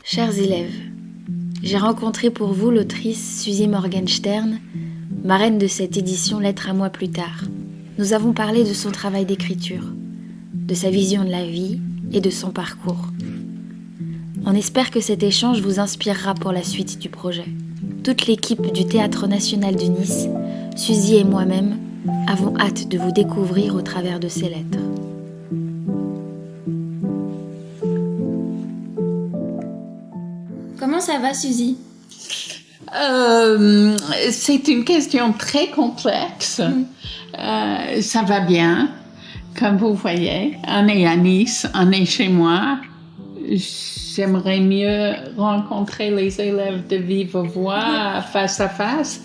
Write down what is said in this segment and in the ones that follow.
Chers élèves, j'ai rencontré pour vous l'autrice Suzy Morgenstern, marraine de cette édition Lettres à moi plus tard. Nous avons parlé de son travail d'écriture, de sa vision de la vie et de son parcours. On espère que cet échange vous inspirera pour la suite du projet. Toute l'équipe du Théâtre National de Nice, Suzy et moi-même, avons hâte de vous découvrir au travers de ces lettres. Comment ça va, Suzy ? C'est une question très complexe. Ça va bien. Comme vous voyez, on est à Nice, on est chez moi. J'aimerais mieux rencontrer les élèves de vive voix, face à face.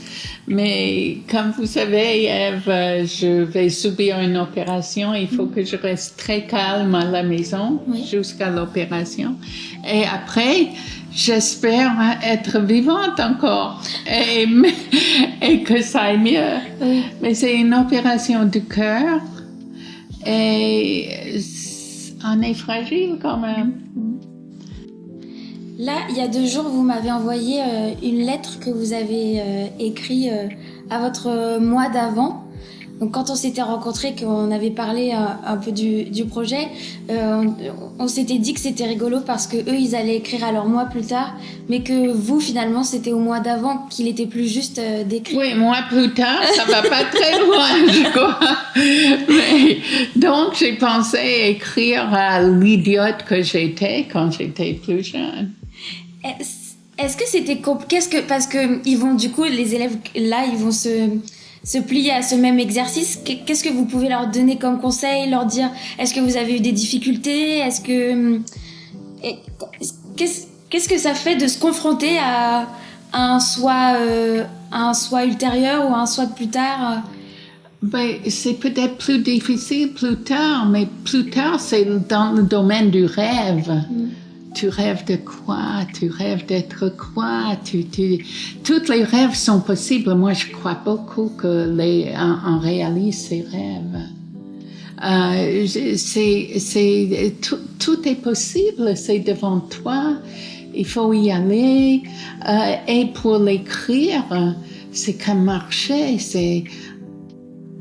Mais comme vous savez, Ève, je vais subir une opération. Il faut que je reste très calme à la maison jusqu'à l'opération. Et après, j'espère être vivante encore et que ça aille mieux. Mais c'est une opération du cœur et on est fragile quand même. Là, il y a 2 jours, vous m'avez envoyé une lettre que vous avez écrite à votre mois d'avant. Donc, quand on s'était rencontrés, qu'on avait parlé un peu du projet, on s'était dit que c'était rigolo parce que eux, ils allaient écrire à leur mois plus tard, mais que vous, finalement, c'était au mois d'avant qu'il était plus juste d'écrire. Oui, mois plus tard, ça va pas très loin, je crois. Mais, donc, j'ai pensé écrire à l'idiote que j'étais quand j'étais plus jeune. Est-ce que c'était parce que ils vont du coup les élèves là ils vont se plier à ce même exercice. Qu'est-ce que vous pouvez leur donner comme conseil, leur dire est-ce que vous avez eu des difficultés, qu'est-ce que ça fait de se confronter à un soi ultérieur ou à un soi de plus tard? Ben, c'est peut-être plus difficile plus tard, mais plus tard c'est dans le domaine du rêve. Tu rêves de quoi? Tu rêves d'être quoi? Tous les rêves sont possibles. Moi, je crois beaucoup que on réalise ses rêves. Tout est possible. C'est devant toi. Il faut y aller. Et pour l'écrire, c'est comme marcher. C'est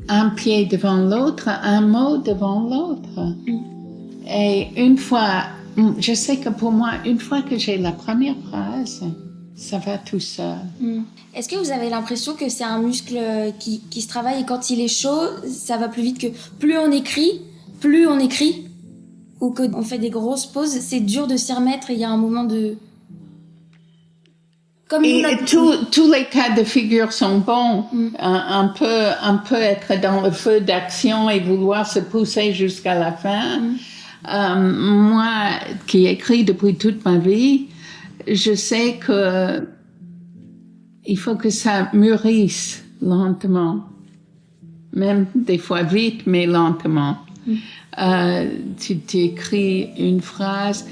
un pied devant l'autre, un mot devant l'autre. Et une fois, je sais que pour moi, une fois que j'ai la première phrase, ça va tout seul. Est-ce que vous avez l'impression que c'est un muscle qui se travaille et quand il est chaud, ça va plus vite que plus on écrit, ou qu'on fait des grosses pauses, c'est dur de s'y remettre et il y a un moment de... Tous les cas de figure sont bons. On peut être dans le feu d'action et vouloir se pousser jusqu'à la fin. Moi, qui écris depuis toute ma vie, je sais que il faut que ça mûrisse lentement. Même des fois vite, mais lentement. Tu écris une phrase,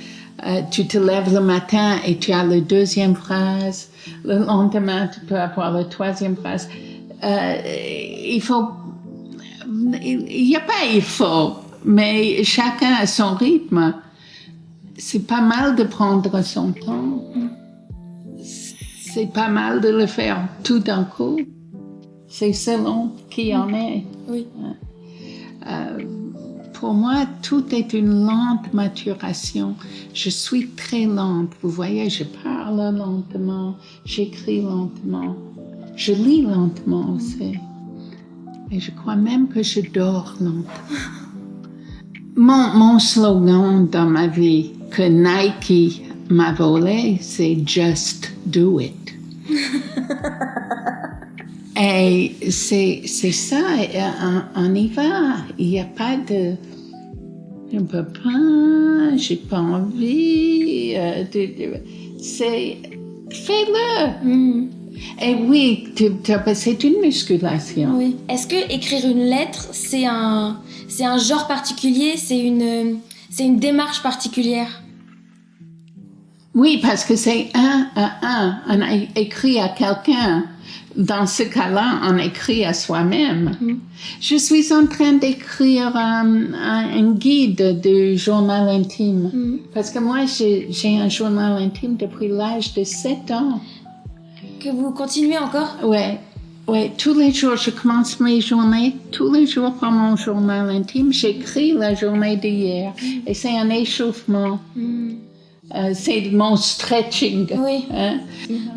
tu te lèves le matin et tu as la deuxième phrase. Le lendemain, tu peux avoir la troisième phrase. Il n'y a pas il faut. Mais chacun a son rythme. C'est pas mal de prendre son temps. C'est pas mal de le faire tout d'un coup. C'est selon qui en est. Oui. Pour moi, tout est une lente maturation. Je suis très lente. Vous voyez, je parle lentement, j'écris lentement, je lis lentement aussi. Et je crois même que je dors lentement. Mon slogan dans ma vie que Nike m'a volé, c'est « Just do it ». Et c'est ça, on y va. Il n'y a pas de « je ne peux pas, j'ai pas envie ». C'est « fais-le ». Et oui, c'est une musculation. Oui. Est-ce que écrire une lettre, c'est un genre particulier, c'est une démarche particulière? Oui, parce que c'est un à un. On a écrit à quelqu'un. dans ce cas-là, on écrit à soi-même. Je suis en train d'écrire un guide de journal intime. Parce que moi, j'ai un journal intime depuis l'âge de 7 ans. Que vous continuez encore? Ouais, tous les jours, je commence mes journées, tous les jours par mon journal intime, j'écris la journée d'hier. Et c'est un échauffement. C'est mon stretching. Oui. Hein?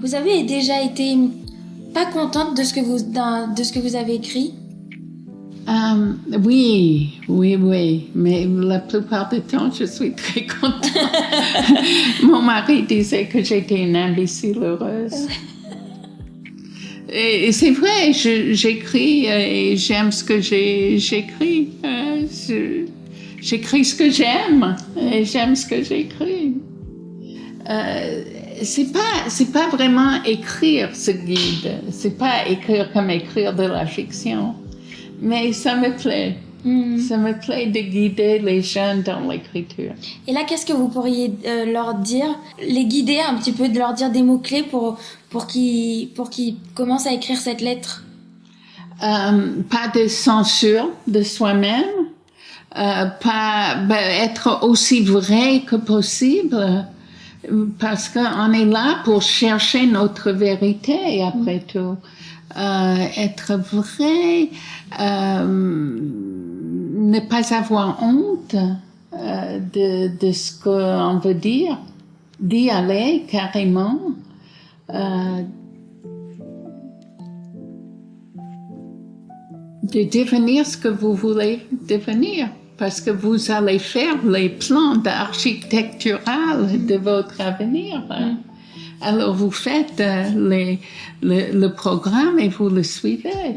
Vous avez déjà été pas contente de ce que vous avez écrit? Oui. Mais la plupart du temps, je suis très contente. Mon mari disait que j'étais une imbécile heureuse. Et c'est vrai, j'écris et j'aime ce que j'écris. J'écris ce que j'aime et j'aime ce que j'écris. C'est pas vraiment écrire ce guide. C'est pas écrire comme écrire de la fiction. Mais ça me plaît. Ça me plaît de guider les jeunes dans l'écriture. Et là, qu'est-ce que vous pourriez leur dire, les guider un petit peu, de leur dire des mots-clés pour qu'ils commencent à écrire cette lettre? Pas de censure de soi-même, être aussi vrai que possible, parce qu'on est là pour chercher notre vérité après tout. Être vrai, ne pas avoir honte de ce qu'on veut dire, d'y aller carrément. De devenir ce que vous voulez devenir, parce que vous allez faire les plans architecturaux de votre avenir. Alors vous faites le programme et vous le suivez.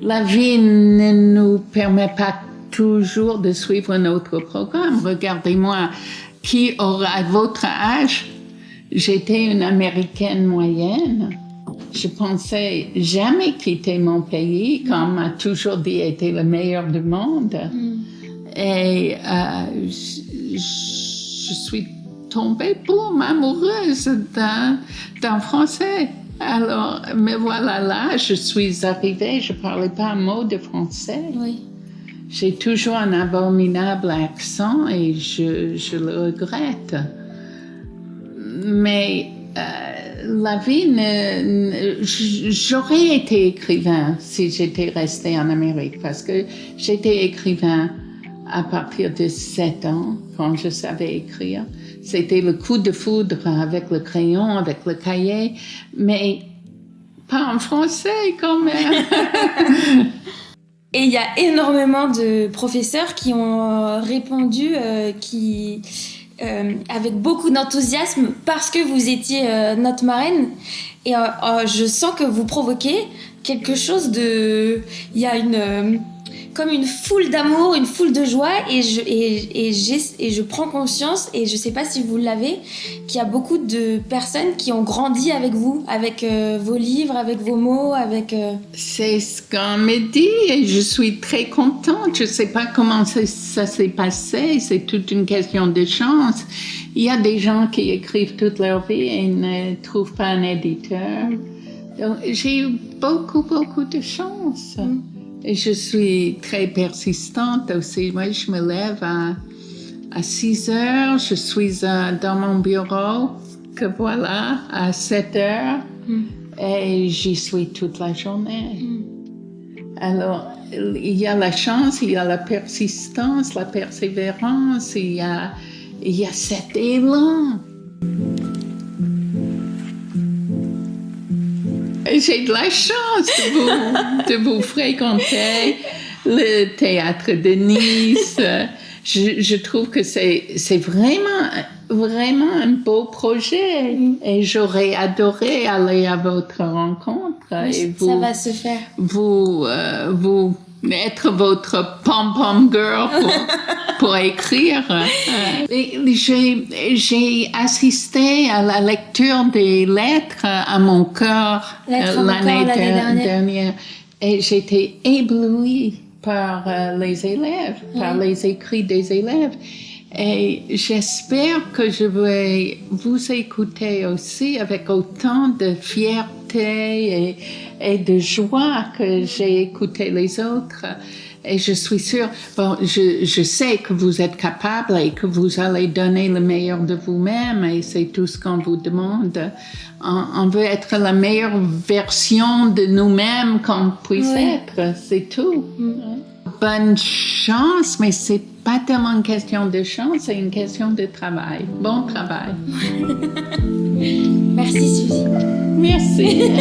La vie ne nous permet pas toujours de suivre notre programme. Regardez-moi, qui aura à votre âge, j'étais une Américaine moyenne. Je pensais jamais quitter mon pays, comme m'a toujours dit était le meilleur du monde. Et je suis tombée boum, amoureuse d'un Français. Alors, me voilà là, je suis arrivée, je parlais pas un mot de français. Oui. J'ai toujours un abominable accent et je le regrette. Mais la vie j'aurais été écrivain si j'étais restée en Amérique, parce que j'étais écrivain à partir de 7 ans, quand je savais écrire. C'était le coup de foudre avec le crayon, avec le cahier, mais pas en français quand même. Et il y a énormément de professeurs qui ont répondu, avec beaucoup d'enthousiasme, parce que vous étiez notre marraine. Et je sens que vous provoquez quelque chose de... Il y a comme une foule d'amour, une foule de joie, et je prends conscience, et je sais pas si vous l'avez, qu'il y a beaucoup de personnes qui ont grandi avec vous, avec vos livres, avec vos mots, avec... C'est ce qu'on me dit, et je suis très contente. Je sais pas comment ça s'est passé, c'est toute une question de chance. Il y a des gens qui écrivent toute leur vie et ne trouvent pas un éditeur. Donc, j'ai eu beaucoup de chance. Et je suis très persistante aussi. Moi, je me lève à 6 heures, je suis dans mon bureau, que voilà, à 7 heures, et j'y suis toute la journée. Alors, il y a la chance, il y a la persistance, la persévérance, il y a cet élan. J'ai de la chance de vous fréquenter, le théâtre de Nice. Je trouve que c'est vraiment un beau projet. Et j'aurais adoré aller à votre rencontre. Oui, et ça va se faire. Vous être votre pom-pom girl pour écrire. J'ai assisté à la lecture des lettres à mon cœur l'année dernière et j'étais éblouie par les élèves, par les écrits des élèves. Et j'espère que je vais vous écouter aussi avec autant de fierté écouter et de joie que j'ai écouté les autres. Et je suis sûre, bon, je sais que vous êtes capable et que vous allez donner le meilleur de vous-même et c'est tout ce qu'on vous demande. On veut être la meilleure version de nous-mêmes qu'on puisse être, c'est tout. Bonne chance, mais c'est pas tellement une question de chance, c'est une question de travail. Bon travail. Merci Suzy. Merci.